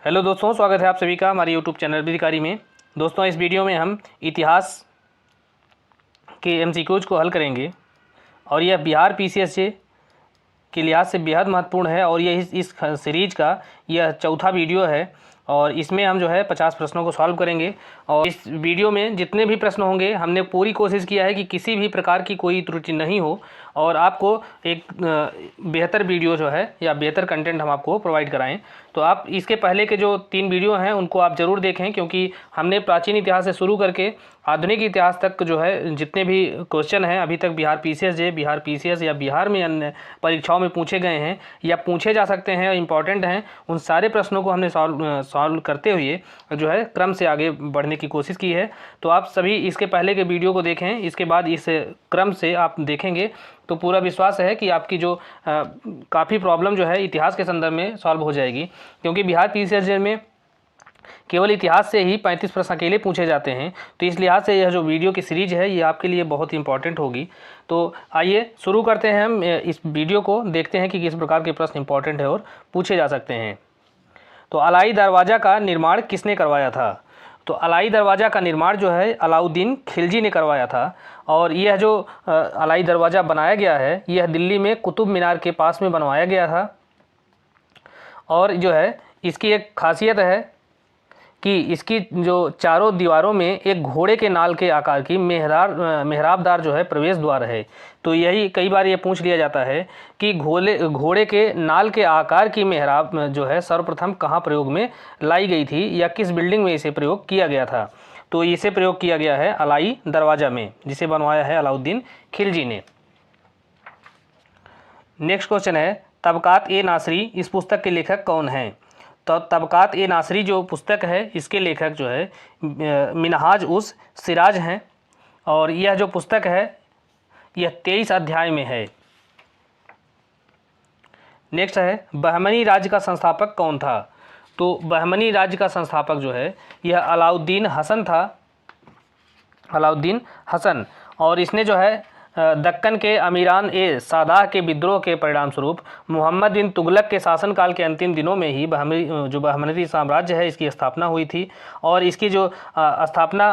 Hello दोस्तों, स्वागत है आप सभी का हमारे यूट्यूब चैनल अधिकारी में। दोस्तों, इस वीडियो में हम इतिहास के एमसीक्यूज को हल करेंगे और यह बिहार पीसीएसजे के लिहाज से बेहद महत्वपूर्ण है और यह इस सीरीज का यह चौथा वीडियो है और इसमें हम जो है 50 प्रश्नों को सॉल्व करेंगे। और इस वीडियो में जितने भी प्रश्न होंगे हमने पूरी कोशिश किया है कि किसी भी प्रकार की कोई त्रुटि नहीं हो और आपको एक बेहतर वीडियो जो है या बेहतर कंटेंट हम आपको प्रोवाइड कराएं। तो आप इसके पहले के जो 3 वीडियो हैं उनको आप ज़रूर देखें, क्योंकि हमने प्राचीन इतिहास से शुरू करके आधुनिक इतिहास तक जो है जितने भी क्वेश्चन हैं अभी तक बिहार पीसीएस या बिहार में अन्य परीक्षाओं में पूछे गए हैं या पूछे जा सकते हैं, इम्पॉर्टेंट हैं, उन सारे प्रश्नों को हमने सॉल्व करते हुए जो है क्रम से आगे बढ़ने की कोशिश की है। तो आप सभी इसके पहले के वीडियो को देखें, इसके बाद इस क्रम से आप देखेंगे तो पूरा विश्वास है कि आपकी जो काफ़ी प्रॉब्लम जो है इतिहास के संदर्भ में सॉल्व हो जाएगी, क्योंकि बिहार पीसीएस में केवल इतिहास से ही 35 प्रश्न अकेले पूछे जाते हैं। तो इस लिहाज से यह जो वीडियो की सीरीज है ये आपके लिए बहुत इंपॉर्टेंट होगी। तो आइए शुरू करते हैं, हम इस वीडियो को देखते हैं कि किस प्रकार के प्रश्न इंपॉर्टेंट है और पूछे जा सकते हैं। तो अलाई दरवाज़ा का निर्माण किसने करवाया था? तो अलाई दरवाज़ा का निर्माण जो है अलाउद्दीन खिलजी ने करवाया था और यह जो अलाई दरवाज़ा बनाया गया है यह दिल्ली में कुतुब मीनार के पास में बनवाया गया था। और जो है इसकी एक खासियत है कि इसकी जो चारों दीवारों में एक घोड़े के नाल के आकार की मेहराबदार जो है प्रवेश द्वार है। तो यही कई बार ये पूछ लिया जाता है कि घोड़े के नाल के आकार की मेहराब जो है सर्वप्रथम कहाँ प्रयोग में लाई गई थी या किस बिल्डिंग में इसे प्रयोग किया गया था? तो इसे प्रयोग किया गया है अलाई दरवाज़ा में, जिसे बनवाया है अलाउद्दीन खिलजी ने। नेक्स्ट क्वेश्चन है, तबकात ए नासरी इस पुस्तक के लेखक कौन हैं? तो तबकात ए नासरी जो पुस्तक है इसके लेखक जो है मिनहाज उस सिराज हैं और यह जो पुस्तक है यह 23 अध्याय में है। नेक्स्ट है, बहमनी राज्य का संस्थापक कौन था? तो बहमनी राज्य का संस्थापक जो है यह अलाउद्दीन हसन था, अलाउद्दीन हसन। और इसने जो है दक्कन के अमीरान ए सादाह के विद्रोह के परिणाम स्वरूप मोहम्मद बिन तुगलक के शासनकाल के अंतिम दिनों में ही बहमनी साम्राज्य है इसकी स्थापना हुई थी। और इसकी जो स्थापना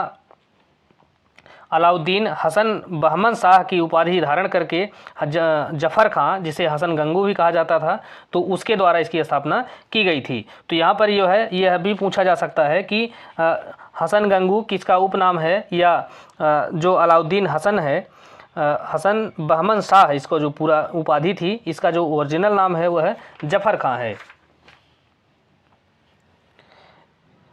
अलाउद्दीन हसन बहमन शाह की उपाधि धारण करके जफ़र खां, जिसे हसन गंगू भी कहा जाता था, तो उसके द्वारा इसकी स्थापना की गई थी। तो यहाँ पर जो है यह भी पूछा जा सकता है कि हसन गंगू किसका उपनाम है या जो अलाउद्दीन हसन है, हसन बहमन शाह इसको जो पूरा उपाधि थी इसका जो ओरिजिनल नाम है वह जफ़र खां है।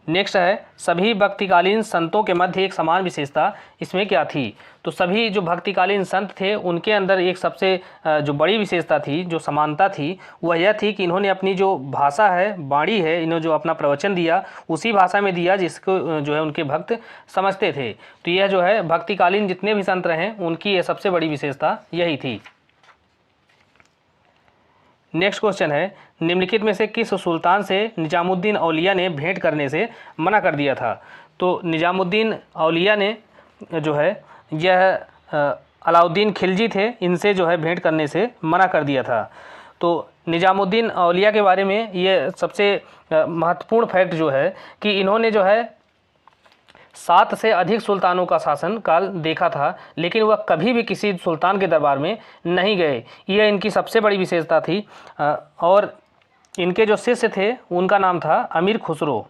नेक्स्ट है, सभी भक्तिकालीन संतों के मध्य एक समान विशेषता इसमें क्या थी? तो सभी जो भक्तिकालीन संत थे उनके अंदर एक सबसे जो बड़ी विशेषता थी, जो समानता थी, वह यह थी कि इन्होंने अपनी जो भाषा है, वाणी है, इन्होंने जो अपना प्रवचन दिया उसी भाषा में दिया जिसको जो है उनके भक्त समझते थे। तो यह जो है भक्तिकालीन जितने भी संत रहे उनकी यह सबसे बड़ी विशेषता यही थी। नेक्स्ट क्वेश्चन है, निम्नलिखित में से किस सुल्तान से निजामुद्दीन औलिया ने भेंट करने से मना कर दिया था? तो निजामुद्दीन औलिया ने जो है यह अलाउद्दीन खिलजी थे, इनसे जो है भेंट करने से मना कर दिया था। तो निजामुद्दीन औलिया के बारे में ये सबसे महत्वपूर्ण फैक्ट जो है कि इन्होंने जो है 7 से अधिक सुल्तानों का शासन काल देखा था, लेकिन वह कभी भी किसी सुल्तान के दरबार में नहीं गए। यह इनकी सबसे बड़ी विशेषता थी। और इनके जो शिष्य थे उनका नाम था अमीर खुसरो।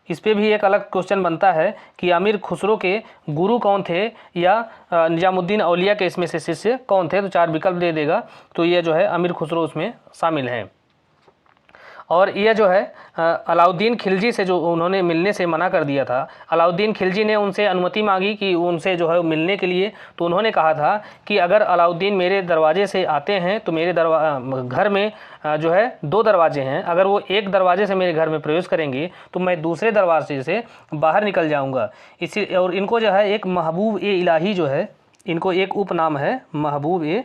इस पे भी एक अलग क्वेश्चन बनता है कि अमीर खुसरो के गुरु कौन थे या निजामुद्दीन औलिया के इसमें से शिष्य कौन थे? तो 4 विकल्प दे देगा, तो ये जो है अमीर खुसरो उसमें शामिल हैं। और यह जो है अलाउद्दीन खिलजी से जो उन्होंने मिलने से मना कर दिया था, अलाउद्दीन खिलजी ने उनसे अनुमति मांगी कि उनसे जो है मिलने के लिए। तो उन्होंने कहा था कि अगर अलाउद्दीन मेरे दरवाजे से आते हैं तो मेरे घर में जो है 2 दरवाजे हैं, अगर वो एक दरवाजे से मेरे घर में प्रवेश करेंगे तो मैं दूसरे दरवाजे से बाहर निकल जाऊँगा। इसी और इनको जो है एक महबूब ए इलाही जो है, इनको एक उपनाम है महबूब ए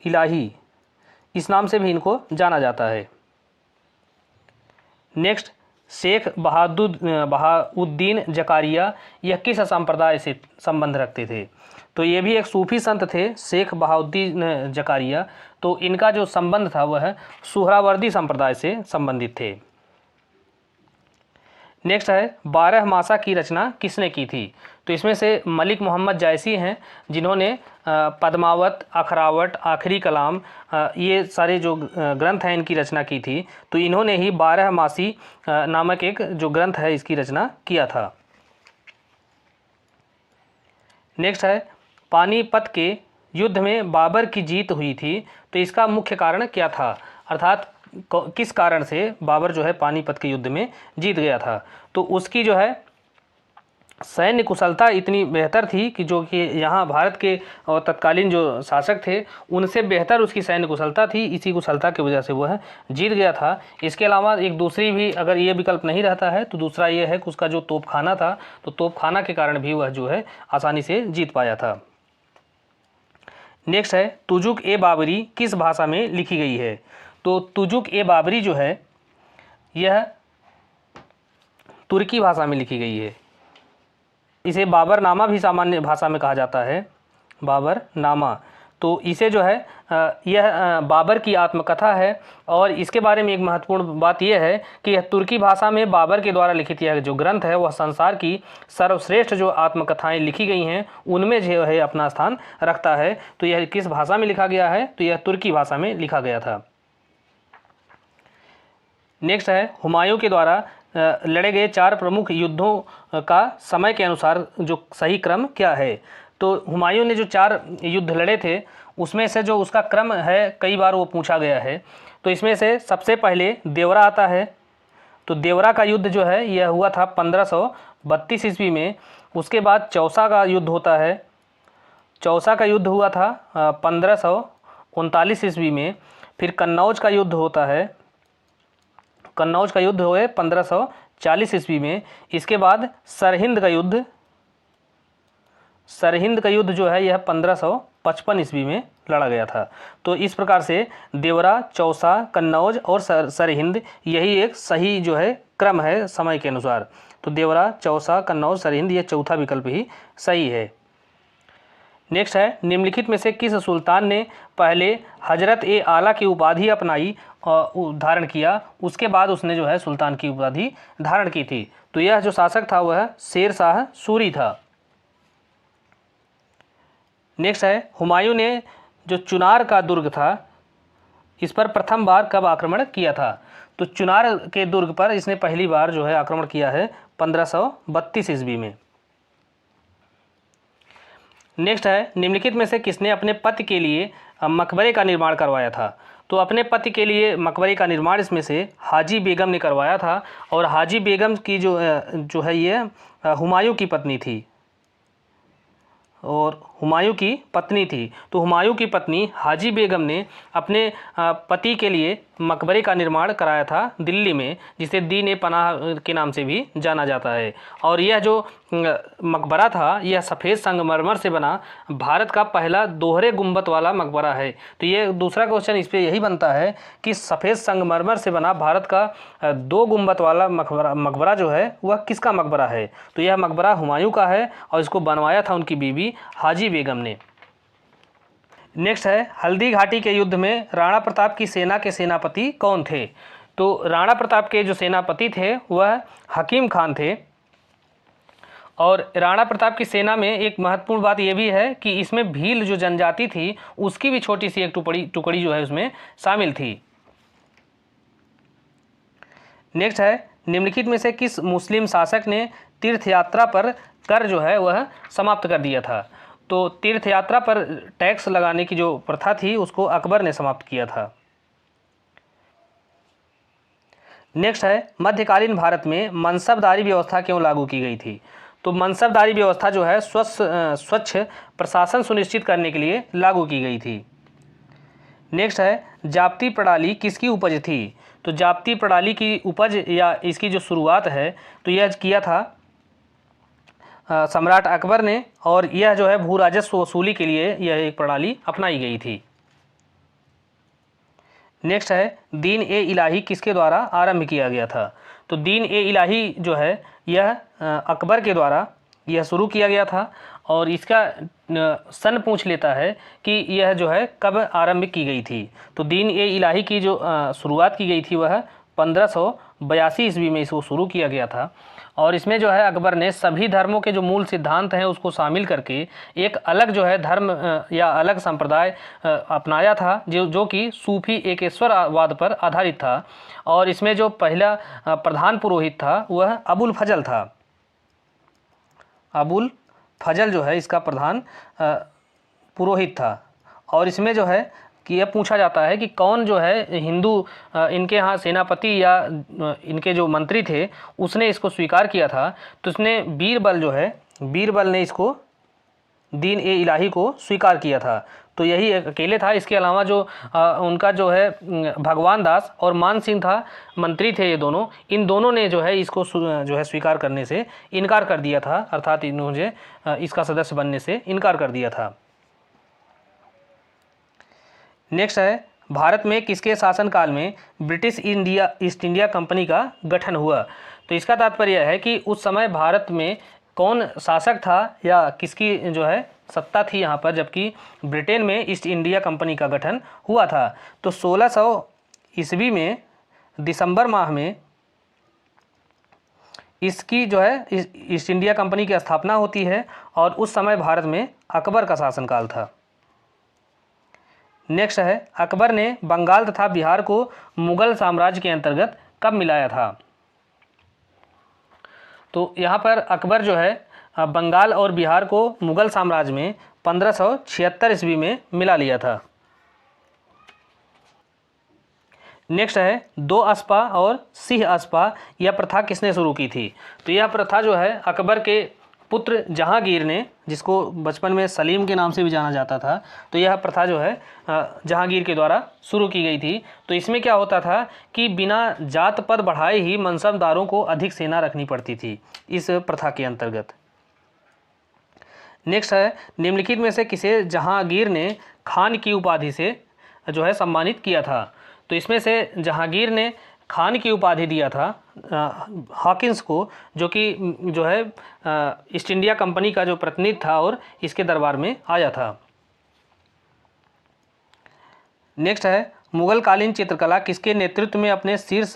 इलाही, इस नाम से भी इनको जाना जाता है। नेक्स्ट, शेख बहाउद्दीन जकारिया यह किस संप्रदाय से संबंध रखते थे? तो ये भी एक सूफी संत थे, शेख बहाउद्दीन जकारिया। तो इनका जो संबंध था वह सुहरावर्दी संप्रदाय से संबंधित थे। नेक्स्ट है 12 मासा की रचना किसने की थी? तो इसमें से मलिक मोहम्मद जायसी हैं, जिन्होंने पद्मावत, अखरावट, आखिरी कलाम ये सारे जो ग्रंथ हैं इनकी रचना की थी। तो इन्होंने ही 12 मासी नामक एक जो ग्रंथ है इसकी रचना किया था। नेक्स्ट है पानीपत के युद्ध में बाबर की जीत हुई थी, तो इसका मुख्य कारण क्या था? अर्थात किस कारण से बाबर जो है पानीपत के युद्ध में जीत गया था? तो उसकी जो है सैन्य कुशलता इतनी बेहतर थी कि जो कि यहाँ भारत के और तत्कालीन जो शासक थे उनसे बेहतर उसकी सैन्य कुशलता थी। इसी कुशलता की वजह से वह जीत गया था। इसके अलावा एक दूसरी भी अगर ये विकल्प नहीं रहता है तो दूसरा ये है कि उसका जो तोपखाना था, तो तोपखाना के कारण भी वह जो है आसानी से जीत पाया था। नेक्स्ट है तुजुक ए बाबरी किस भाषा में लिखी गई है? तो तुजुक ए बाबरी जो है यह तुर्की भाषा में लिखी गई है। इसे बाबरनामा भी सामान्य भाषा में कहा जाता है, बाबरनामा। तो इसे जो है यह बाबर की आत्मकथा है। और इसके बारे में एक महत्वपूर्ण बात यह है कि यह तुर्की भाषा में बाबर के द्वारा लिखित यह जो ग्रंथ है वह संसार की सर्वश्रेष्ठ जो आत्मकथाएं लिखी गई हैं उनमें जो है अपना स्थान रखता है। तो यह किस भाषा में लिखा गया है? तो यह तुर्की भाषा में लिखा गया था। नेक्स्ट है हुमायूं के द्वारा लड़े गए 4 प्रमुख युद्धों का समय के अनुसार जो सही क्रम क्या है? तो हुमायूं ने जो 4 युद्ध लड़े थे उसमें से जो उसका क्रम है कई बार वो पूछा गया है। तो इसमें से सबसे पहले देवरा आता है। तो देवरा का युद्ध जो है यह हुआ था 1532 ईस्वी में। उसके बाद चौसा का युद्ध होता है। चौसा का युद्ध हुआ था 1539 ईस्वी में। फिर कन्नौज का युद्ध होता है। कन्नौज का युद्ध हुए 1540 ईस्वी में। इसके बाद सरहिंद का युद्ध जो है यह 1555 ईस्वी में लड़ा गया था। तो इस प्रकार से देवरा, चौसा, कन्नौज और सरहिंद यही एक सही जो है क्रम है समय के अनुसार। तो देवरा, चौसा, कन्नौज, सरहिंद ये चौथा विकल्प ही सही है। नेक्स्ट है निम्नलिखित में से किस सुल्तान ने पहले हजरत ए आला की उपाधि अपनाई और धारण किया, उसके बाद उसने जो है सुल्तान की उपाधि धारण की थी? तो यह जो शासक था वह शेर शाह सूरी था। नेक्स्ट है हुमायूं ने जो चुनार का दुर्ग था इस पर प्रथम बार कब आक्रमण किया था? तो चुनार के दुर्ग पर इसने पहली बार जो है आक्रमण किया है 1532 ईस्वी में। नेक्स्ट है निम्नलिखित में से किसने अपने पति के लिए मकबरे का निर्माण करवाया था? तो अपने पति के लिए मकबरे का निर्माण इसमें से हाजी बेगम ने करवाया था। और हाजी बेगम की जो है ये हुमायूं की पत्नी थी और हुमायूं की पत्नी थी। तो हुमायूं की पत्नी हाजी बेगम ने अपने पति के लिए मकबरे का निर्माण कराया था दिल्ली में, जिसे दीन पनाह के नाम से भी जाना जाता है। और यह जो मकबरा था यह सफ़ेद संगमरमर से बना भारत का पहला दोहरे गुंबद वाला मकबरा है। तो ये दूसरा क्वेश्चन इस पर यही बनता है कि सफ़ेद संगमरमर से बना भारत का 2 गुंबद वाला मकबरा जो है वह किसका मकबरा है? तो यह मकबरा हुमायूं का है और इसको बनवाया था उनकी बीवी हाजी बेगम ने। नेक्स्ट है हल्दी घाटी के युद्ध में राणा प्रताप की सेना के सेनापति कौन थे? तो राणा प्रताप के जो सेनापति थे वह हकीम खान थे। और राणा प्रताप की सेना में एक महत्वपूर्ण बात यह भी है कि इसमें भील जो जनजाति थी उसकी भी छोटी सी एक टुकड़ी जो है उसमें शामिल थी। नेक्स्ट है निम्नलिखित में से किस मुस्लिम शासक ने तीर्थ यात्रा पर कर जो है वह समाप्त कर दिया था? तो तीर्थ यात्रा पर टैक्स लगाने की जो प्रथा थी उसको अकबर ने समाप्त किया था। नेक्स्ट है मध्यकालीन भारत में मनसबदारी व्यवस्था क्यों लागू की गई थी? तो मनसबदारी व्यवस्था जो है स्वच्छ प्रशासन सुनिश्चित करने के लिए लागू की गई थी। नेक्स्ट है जाप्ती प्रणाली किसकी उपज थी? तो जाप्ती प्रणाली की उपज या इसकी जो शुरुआत है तो यह किया था सम्राट अकबर ने। और यह जो है भू राजस्व वसूली के लिए यह एक प्रणाली अपनाई गई थी। नेक्स्ट है दीन ए इलाही किसके द्वारा आरंभ किया गया था। तो दीन ए इलाही जो है यह अकबर के द्वारा यह शुरू किया गया था और इसका सन पूछ लेता है कि यह जो है कब आरंभ की गई थी। तो दीन ए इलाही की जो शुरुआत की गई थी वह 1582 ईस्वी में इसको शुरू किया गया था और इसमें जो है अकबर ने सभी धर्मों के जो मूल सिद्धांत हैं उसको शामिल करके एक अलग जो है धर्म या अलग संप्रदाय अपनाया था जो कि सूफी एकेश्वरवाद पर आधारित था। और इसमें जो पहला प्रधान पुरोहित था वह अबुल फजल था। अबुल फजल जो है इसका प्रधान पुरोहित था। और इसमें जो है कि यह पूछा जाता है कि कौन जो है हिंदू इनके यहाँ सेनापति या इनके जो मंत्री थे उसने इसको स्वीकार किया था। तो उसने बीरबल जो है बीरबल ने इसको दीन ए इलाही को स्वीकार किया था। तो यही अकेले था। इसके अलावा जो उनका जो है भगवान दास और मान सिंह था, मंत्री थे ये दोनों, इन दोनों ने जो है इसको जो है स्वीकार करने से इनकार कर दिया था, अर्थात इन्होंने इसका सदस्य बनने से इनकार कर दिया था। नेक्स्ट है भारत में किसके शासनकाल में ब्रिटिश ईस्ट इंडिया कंपनी का गठन हुआ। तो इसका तात्पर्य है कि उस समय भारत में कौन शासक था या किसकी जो है सत्ता थी यहाँ पर, जबकि ब्रिटेन में ईस्ट इंडिया कंपनी का गठन हुआ था। तो 1600 ईस्वी में दिसंबर माह में इसकी जो है ईस्ट इंडिया कंपनी की स्थापना होती है और उस समय भारत में अकबर का शासनकाल था। नेक्स्ट है अकबर ने बंगाल तथा बिहार को मुगल साम्राज्य के अंतर्गत कब मिलाया था। तो यहाँ पर अकबर जो है बंगाल और बिहार को मुगल साम्राज्य में 1576 ईस्वी में मिला लिया था। नेक्स्ट है दो अस्पा और सिंह अस्पा यह प्रथा किसने शुरू की थी। तो यह प्रथा जो है अकबर के पुत्र जहांगीर ने, जिसको बचपन में सलीम के नाम से भी जाना जाता था, तो यह प्रथा जो है जहांगीर के द्वारा शुरू की गई थी। तो इसमें क्या होता था कि बिना जात पद बढ़ाए ही मनसबदारों को अधिक सेना रखनी पड़ती थी इस प्रथा के अंतर्गत। नेक्स्ट है निम्नलिखित में से किसे जहांगीर ने खान की उपाधि से जो है सम्मानित किया था। तो इसमें से जहांगीर ने खान की उपाधि दिया था हॉकिंस को, जो कि जो है ईस्ट इंडिया कंपनी का जो प्रतिनिधि था और इसके दरबार में आया था। नेक्स्ट है मुगल कालीन चित्रकला किसके नेतृत्व में अपने शीर्ष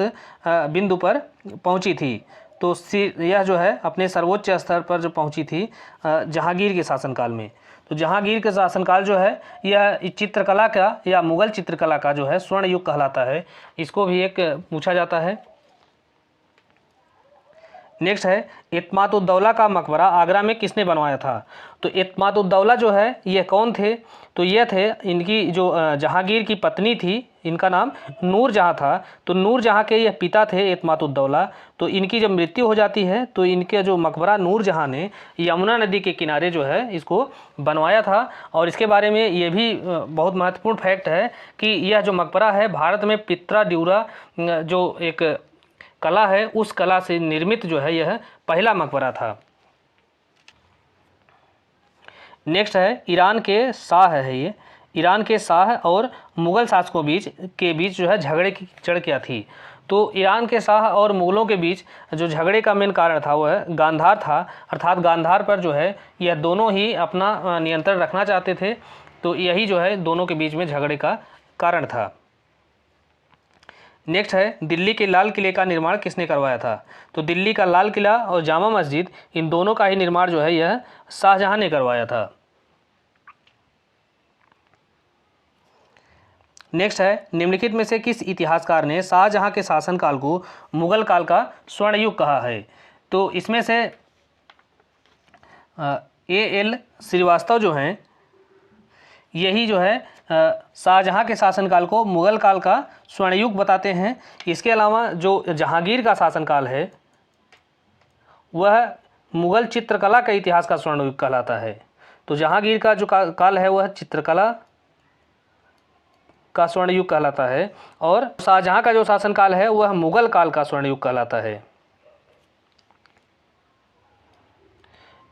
बिंदु पर पहुंची थी। तो यह जो है अपने सर्वोच्च स्तर पर जो पहुंची थी जहांगीर के शासनकाल में। तो जहांगीर का शासनकाल जो है यह चित्रकला का या मुगल चित्रकला का जो है स्वर्ण युग कहलाता है। इसको भी एक पूछा जाता है। नेक्स्ट है इत्माद-उद-दौला का मकबरा आगरा में किसने बनवाया था। तो इत्माद-उद-दौला जो है ये कौन थे। तो ये थे इनकी जो जहांगीर की पत्नी थी, इनका नाम नूरजहाँ था। तो नूरजहाँ के यह पिता थे इत्माद-उद-दौला। तो इनकी जब मृत्यु हो जाती है तो इनके जो मकबरा नूरजहाँ ने यमुना नदी के किनारे जो है इसको बनवाया था। और इसके बारे में ये भी बहुत महत्वपूर्ण फैक्ट है कि यह जो मकबरा है भारत में पित्रा ड्यूरा जो एक कला है उस कला से निर्मित जो है यह पहला मकबरा था। नेक्स्ट है ईरान के शाह है ये। ईरान के शाह और मुग़ल शासकों के बीच जो है झगड़े की जड़ क्या थी। तो ईरान के शाह और मुग़लों के बीच जो झगड़े का मेन कारण था वह गांधार था। अर्थात गांधार पर जो है यह दोनों ही अपना नियंत्रण रखना चाहते थे। तो यही जो है दोनों के बीच में झगड़े का कारण था। नेक्स्ट है दिल्ली के लाल किले का निर्माण किसने करवाया था। तो दिल्ली का लाल किला और जामा मस्जिद इन दोनों का ही निर्माण जो है यह शाहजहां ने करवाया था। नेक्स्ट है निम्नलिखित में से किस इतिहासकार ने शाहजहां के शासनकाल को मुगल काल का स्वर्ण युग कहा है। तो इसमें से A.L. श्रीवास्तव जो हैं यही जो है शाहजहां के शासनकाल को मुगल काल का स्वर्ण युग बताते हैं। इसके अलावा जो जहांगीर का शासनकाल है वह मुगल चित्रकला के इतिहास का स्वर्ण युग कहलाता है। तो जहांगीर का जो काल है वह चित्रकला का स्वर्ण युग कहलाता है और शाहजहां का जो शासनकाल है वह मुगल काल का स्वर्ण युग कहलाता है।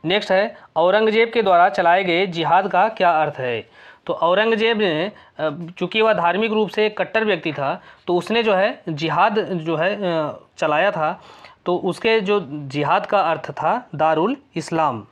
नेक्स्ट है औरंगजेब के द्वारा चलाए गए जिहाद का क्या अर्थ है। तो औरंगजेब ने चूँकि वह धार्मिक रूप से एक कट्टर व्यक्ति था, तो उसने जो है जिहाद जो है चलाया था। तो उसके जो जिहाद का अर्थ था दारुल इस्लाम।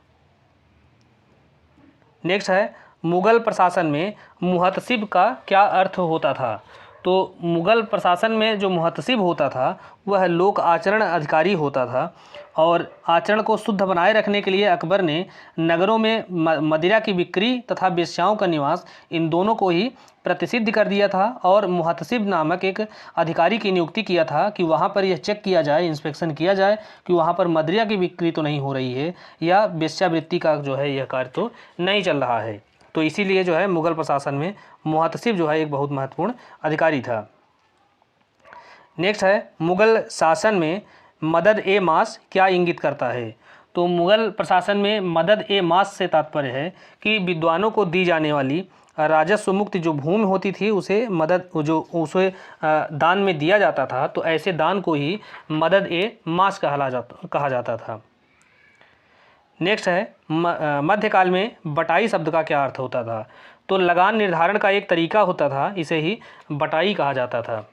नेक्स्ट है, मुग़ल प्रशासन में मुहतसिब का क्या अर्थ होता था। तो मुग़ल प्रशासन में जो मुहतसिब होता था वह लोक आचरण अधिकारी होता था, और आचरण को शुद्ध बनाए रखने के लिए अकबर ने नगरों में मदिरा की बिक्री तथा वेश्याओं का निवास, इन दोनों को ही प्रतिषिद्ध कर दिया था। और मुहतसिब नामक एक अधिकारी की नियुक्ति किया था कि वहाँ पर यह चेक किया जाए, इंस्पेक्शन किया जाए कि वहाँ पर मदिरा की बिक्री तो नहीं हो रही है, या वेश्यावृत्ति का जो है यह कार्य तो नहीं चल रहा है। तो इसीलिए जो है मुग़ल प्रशासन में मुहतसिब जो है एक बहुत महत्वपूर्ण अधिकारी था। नेक्स्ट है, मुग़ल शासन में मदद ए मास क्या इंगित करता है। तो मुग़ल प्रशासन में मदद ए मास से तात्पर्य है कि विद्वानों को दी जाने वाली राजस्व मुक्त जो भूमि होती थी उसे उसे दान में दिया जाता था, तो ऐसे दान को ही मदद ए मास कहा जाता था। नेक्स्ट है, मध्यकाल में बटाई शब्द का क्या अर्थ होता था। तो लगान निर्धारण का एक तरीका होता था, इसे ही बटाई कहा जाता था।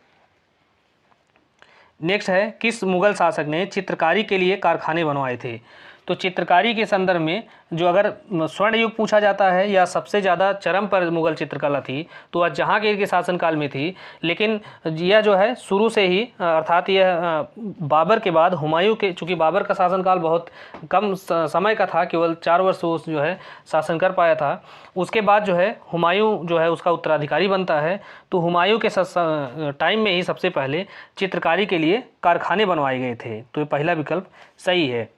नेक्स्ट है, किस मुग़ल शासक ने चित्रकारी के लिए कारखाने बनवाए थे। तो चित्रकारी के संदर्भ में जो अगर स्वर्ण युग पूछा जाता है या सबसे ज़्यादा चरम पर मुग़ल चित्रकला थी तो वह जहांगीर के शासनकाल में थी, लेकिन यह जो है शुरू से ही अर्थात यह बाबर के बाद हुमायूं के, चूँकि बाबर का शासनकाल बहुत कम समय का था, केवल 4 वर्ष वो जो है शासन कर पाया था। उसके बाद जो है हुमायूं जो है उसका उत्तराधिकारी बनता है। तो हुमायूं के टाइम में ही सबसे पहले चित्रकारी के लिए कारखाने बनवाए गए थे। तो ये पहला विकल्प सही है।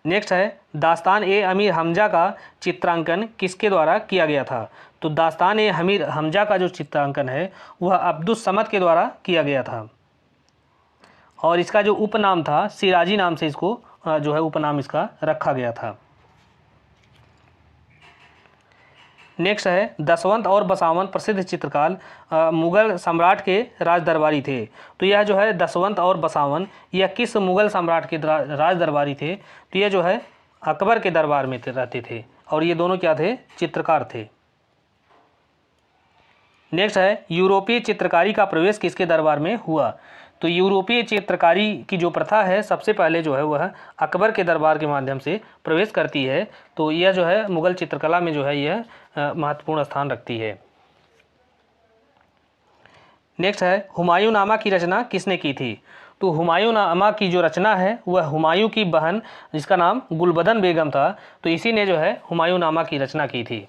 नेक्स्ट है, दास्तान ए अमीर हमजा का चित्रांकन किसके द्वारा किया गया था। तो दास्तान ए अमीर हमजा का जो चित्रांकन है वह अब्दुस समद के द्वारा किया गया था, और इसका जो उपनाम था सिराजी नाम से इसको जो है उपनाम इसका रखा गया था। नेक्स्ट है, दसवंत और बसावन प्रसिद्ध चित्रकार मुग़ल सम्राट के राज दरबारी थे। तो यह जो है दसवंत और बसावन यह किस मुग़ल सम्राट के राज दरबारी थे। तो यह जो है अकबर के दरबार में रहते थे, और ये दोनों क्या थे, चित्रकार थे। नेक्स्ट है, यूरोपीय चित्रकारी का प्रवेश किसके दरबार में हुआ। तो यूरोपीय चित्रकारी की जो प्रथा है सबसे पहले जो है वह अकबर के दरबार के माध्यम से प्रवेश करती है। तो यह जो है मुग़ल चित्रकला में जो है यह महत्वपूर्ण स्थान रखती है। नेक्स्ट है, हुमायूं नामा की रचना किसने की थी। तो हुमायूं नामा की जो रचना है वह हुमायूं की बहन, जिसका नाम गुलबदन बेगम था, तो इसी ने जो है हुमायूं नामा की रचना की थी।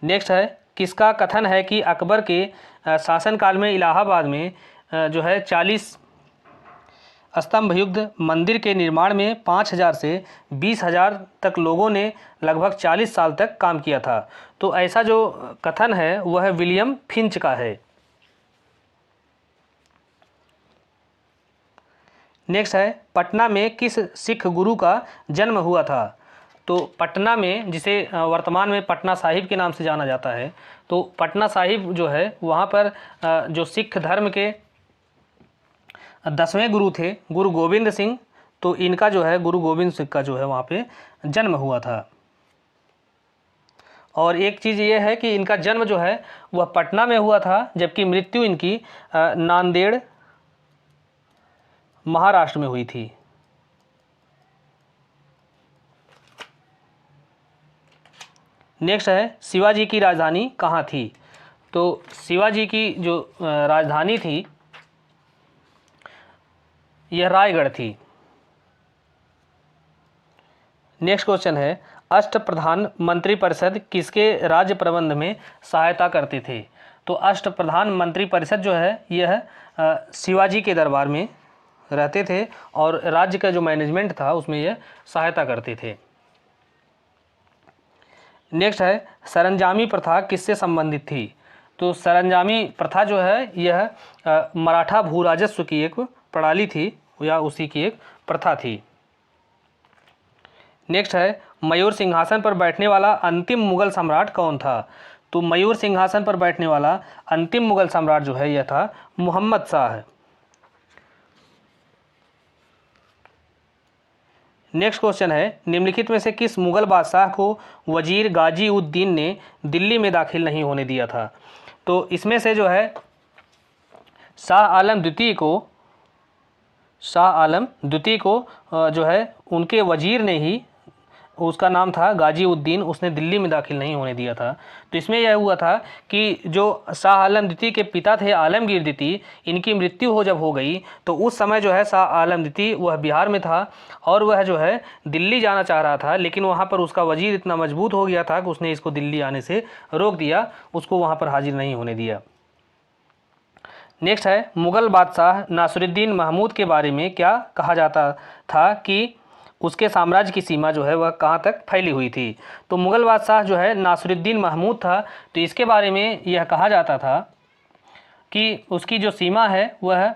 नेक्स्ट है, किसका कथन है कि अकबर के शासनकाल में इलाहाबाद में जो है 40 स्तंभयुक्त मंदिर के निर्माण में 5000 से 20,000 तक लोगों ने लगभग 40 साल तक काम किया था। तो ऐसा जो कथन है वह विलियम फिंच का है। नेक्स्ट है, पटना में किस सिख गुरु का जन्म हुआ था। तो पटना में, जिसे वर्तमान में पटना साहिब के नाम से जाना जाता है, तो पटना साहिब जो है वहाँ पर जो सिख धर्म के 10वें गुरु थे गुरु गोविंद सिंह, तो इनका जो है गुरु गोविंद सिंह का जो है वहाँ पे जन्म हुआ था। और एक चीज़ ये है कि इनका जन्म जो है वह पटना में हुआ था, जबकि मृत्यु इनकी नांदेड़ महाराष्ट्र में हुई थी। नेक्स्ट है, शिवाजी की राजधानी कहाँ थी। तो शिवाजी की जो राजधानी थी यह रायगढ़ थी। नेक्स्ट क्वेश्चन है, अष्टप्रधान मंत्री परिषद किसके राज्य प्रबंध में सहायता करते थे। तो अष्टप्रधान मंत्री परिषद जो है यह शिवाजी के दरबार में रहते थे, और राज्य का जो मैनेजमेंट था उसमें यह सहायता करते थे। नेक्स्ट है, सरंजामी प्रथा किससे संबंधित थी। तो सरंजामी प्रथा जो है यह मराठा भू राजस्व की एक प्रणाली थी, या उसी की एक प्रथा थी। नेक्स्ट है, मयूर सिंहासन पर बैठने वाला अंतिम मुगल सम्राट कौन था। तो मयूर सिंहासन पर बैठने वाला अंतिम मुगल सम्राट जो है यह था मोहम्मद शाह। नेक्स्ट क्वेश्चन है, निम्नलिखित में से किस मुगल बादशाह को वजीर गाजी उद्दीन ने दिल्ली में दाखिल नहीं होने दिया था? तो इसमें से जो है शाह आलम द्वितीय को जो है उनके वजीर ने ही, उसका नाम था गाजी उद्दीन, उसने दिल्ली में दाखिल नहीं होने दिया था। तो इसमें यह हुआ था कि जो शाह आलम द्वितीय के पिता थे आलमगीर द्वितीय, इनकी मृत्यु जब हो गई तो उस समय जो है शाह आलम द्वितीय वह बिहार में था और वह जो है दिल्ली जाना चाह रहा था, लेकिन वहाँ पर उसका वजीर इतना मजबूत हो गया था कि उसने इसको दिल्ली आने से रोक दिया, उसको वहाँ पर हाजिर नहीं होने दिया। नेक्स्ट है, मुग़ल बादशाह नासिरुद्दीन महमूद के बारे में क्या कहा जाता था कि उसके साम्राज्य की सीमा जो है वह कहाँ तक फैली हुई थी? तो मुग़ल बादशाह जो है नासिरुद्दीन महमूद था, तो इसके बारे में यह कहा जाता था कि उसकी जो सीमा है वह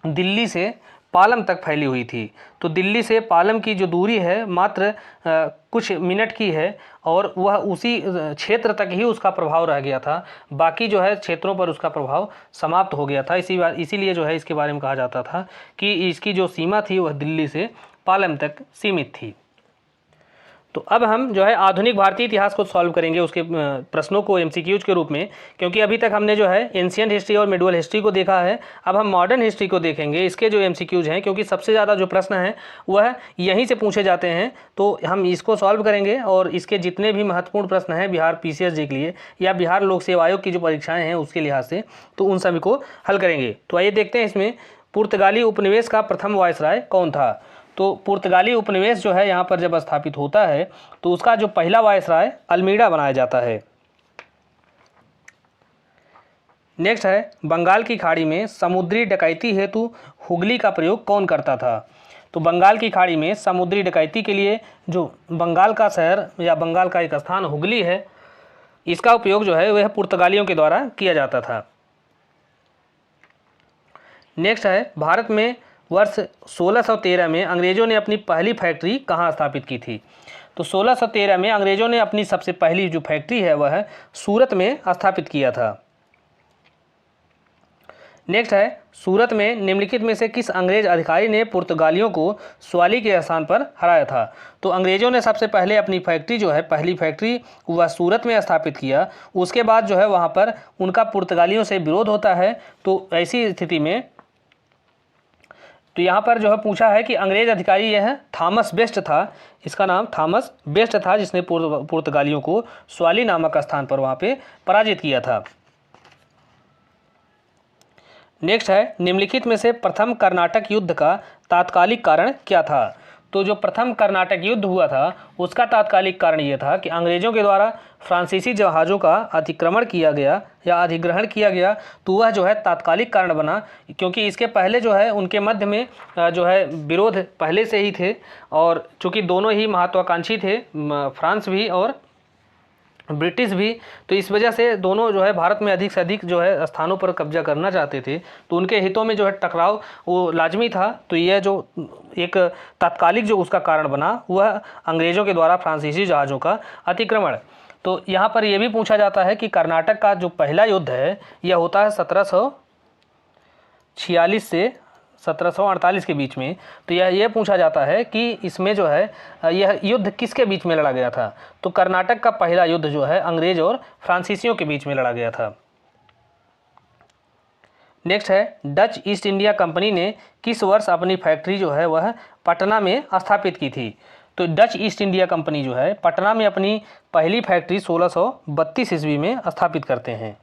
दिल्ली से पालम तक फैली हुई थी। तो दिल्ली से पालम की जो दूरी है मात्र कुछ मिनट की है और वह उसी क्षेत्र तक ही उसका प्रभाव रह गया था, बाकी जो है क्षेत्रों पर उसका प्रभाव समाप्त हो गया था। इसीलिए जो है इसके बारे में कहा जाता था कि इसकी जो सीमा थी वह दिल्ली से पालम तक सीमित थी। तो अब हम जो है आधुनिक भारतीय इतिहास को सॉल्व करेंगे, उसके प्रश्नों को एमसीक्यूज के रूप में, क्योंकि अभी तक हमने जो है एंशिएंट हिस्ट्री और मिडवल हिस्ट्री को देखा है। अब हम मॉडर्न हिस्ट्री को देखेंगे, इसके जो एमसीक्यूज हैं, क्योंकि सबसे ज़्यादा जो प्रश्न हैं वह यहीं से पूछे जाते हैं, तो हम इसको सॉल्व करेंगे और इसके जितने भी महत्वपूर्ण प्रश्न हैं बिहार PCSG के लिए या बिहार लोक सेवा आयोग की जो परीक्षाएँ हैं उसके लिहाज से, तो उन सभी को हल करेंगे। तो आइए देखते हैं इसमें पुर्तगाली उपनिवेश का प्रथम वायसराय कौन था? तो पुर्तगाली उपनिवेश जो है यहाँ पर जब स्थापित होता है तो उसका जो पहला वायसराय अल्मीड़ा बनाया जाता है। नेक्स्ट है, बंगाल की खाड़ी में समुद्री डकैती हेतु हुगली का प्रयोग कौन करता था? तो बंगाल की खाड़ी में समुद्री डकैती के लिए जो बंगाल का शहर या बंगाल का एक स्थान हुगली है, इसका उपयोग जो है वह पुर्तगालियों के द्वारा किया जाता था। नेक्स्ट है, भारत में वर्ष 1613 में अंग्रेज़ों ने अपनी पहली फैक्ट्री कहाँ स्थापित की थी? तो 1613 में अंग्रेज़ों ने अपनी सबसे पहली जो फैक्ट्री है वह सूरत में स्थापित किया था। नेक्स्ट है, सूरत में निम्नलिखित में से किस अंग्रेज अधिकारी ने पुर्तगालियों को स्वाली के स्थान पर हराया था? तो अंग्रेज़ों ने सबसे पहले अपनी फैक्ट्री जो है, पहली फैक्ट्री वह सूरत में स्थापित किया। उसके बाद जो है वहाँ पर उनका पुर्तगालियों से विरोध होता है। तो ऐसी स्थिति में तो यहाँ पर जो है पूछा है कि अंग्रेज अधिकारी यह थॉमस बेस्ट था, इसका नाम थॉमस बेस्ट था, जिसने पुर्तगालियों को स्वाली नामक स्थान पर वहाँ पे पराजित किया था। नेक्स्ट है, निम्नलिखित में से प्रथम कर्नाटक युद्ध का तात्कालिक कारण क्या था? तो जो प्रथम कर्नाटक युद्ध हुआ था उसका तात्कालिक कारण ये था कि अंग्रेज़ों के द्वारा फ्रांसीसी जहाज़ों का अतिक्रमण किया गया या अधिग्रहण किया गया, तो वह जो है तात्कालिक कारण बना, क्योंकि इसके पहले जो है उनके मध्य में जो है विरोध पहले से ही थे और चूँकि दोनों ही महत्वाकांक्षी थे, फ्रांस भी और ब्रिटिश भी, तो इस वजह से दोनों जो है भारत में अधिक से अधिक जो है स्थानों पर कब्जा करना चाहते थे, तो उनके हितों में जो है टकराव वो लाजमी था। तो यह जो एक तात्कालिक जो उसका कारण बना वह अंग्रेज़ों के द्वारा फ्रांसीसी जहाज़ों का अतिक्रमण। तो यहाँ पर यह भी पूछा जाता है कि कर्नाटक का जो पहला युद्ध है यह होता है 1746 से 1748 के बीच में। तो यह पूछा जाता है कि इसमें जो है यह युद्ध किसके बीच में लड़ा गया था? तो कर्नाटक का पहला युद्ध जो है अंग्रेज और फ्रांसीसियों के बीच में लड़ा गया था। नेक्स्ट है, डच ईस्ट इंडिया कंपनी ने किस वर्ष अपनी फैक्ट्री जो है वह पटना में स्थापित की थी? तो डच ईस्ट इंडिया कंपनी जो है पटना में अपनी पहली फैक्ट्री 1632 ईस्वी में स्थापित करते हैं।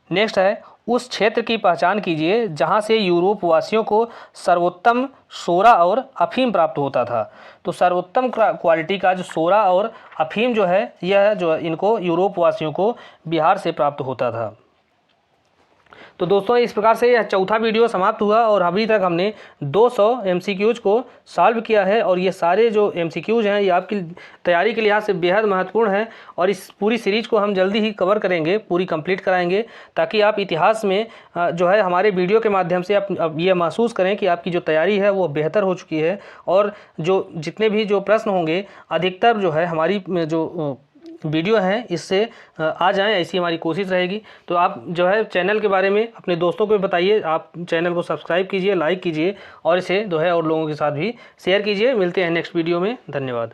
नेक्स्ट है, उस क्षेत्र की पहचान कीजिए जहां से यूरोप वासियों को सर्वोत्तम सोरा और अफीम प्राप्त होता था। तो सर्वोत्तम क्वालिटी का जो सोरा और अफीम जो है यह जो इनको यूरोप वासियों को बिहार से प्राप्त होता था। तो दोस्तों इस प्रकार से यह चौथा वीडियो समाप्त हुआ और अभी तक हमने 200 MCQs को सॉल्व किया है और ये सारे जो MCQs हैं ये आपकी तैयारी के लिहाज से बेहद महत्वपूर्ण है और इस पूरी सीरीज़ को हम जल्दी ही कवर करेंगे, पूरी कंप्लीट कराएंगे, ताकि आप इतिहास में जो है हमारे वीडियो के माध्यम से आप ये महसूस करें कि आपकी जो तैयारी है वो बेहतर हो चुकी है और जो जितने भी जो प्रश्न होंगे अधिकतर जो है हमारी जो वीडियो हैं इससे आ जाएं, ऐसी हमारी कोशिश रहेगी। तो आप जो है चैनल के बारे में अपने दोस्तों को बताइए, आप चैनल को सब्सक्राइब कीजिए, लाइक कीजिए और इसे जो है और लोगों के साथ भी शेयर कीजिए। मिलते हैं नेक्स्ट वीडियो में, धन्यवाद।